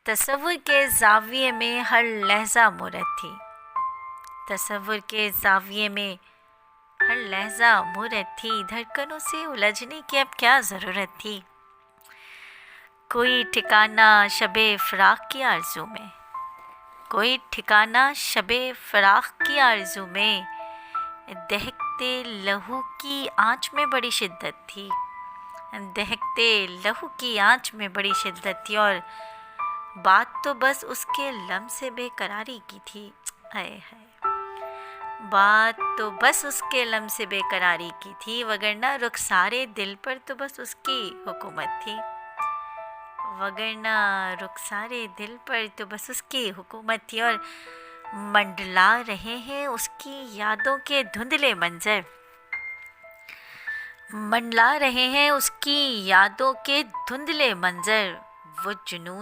तसव्वुर के ज़ाविये में हर लहज़ा मूरत थी। तसव्वुर के ज़ाविये में हर लहज़ा मूरत थी। धड़कनों से उलझने की अब क्या ज़रूरत थी। कोई ठिकाना शबे फ़राक़ की आरज़ू में, कोई ठिकाना शबे फ़राक़ की आरज़ू में। दहकते लहू की आँच में बड़ी शिद्दत थी। दहकते लहू की आँच में बड़ी शिद्दत थी और बात तो बस उसके लम से बेकरारी की थी। हाय हाय, बात तो बस उसके लम से बेकरारी की थी, वगरना रुखसारे दिल पर तो बस उसकी हुकूमत थी। वगरना रुखसारे दिल पर तो बस उसकी हुकूमत थी। और मंडला रहे हैं उसकी यादों के धुंधले मंजर, मंडला रहे हैं उसकी यादों के धुंधले मंजर। वो जुनून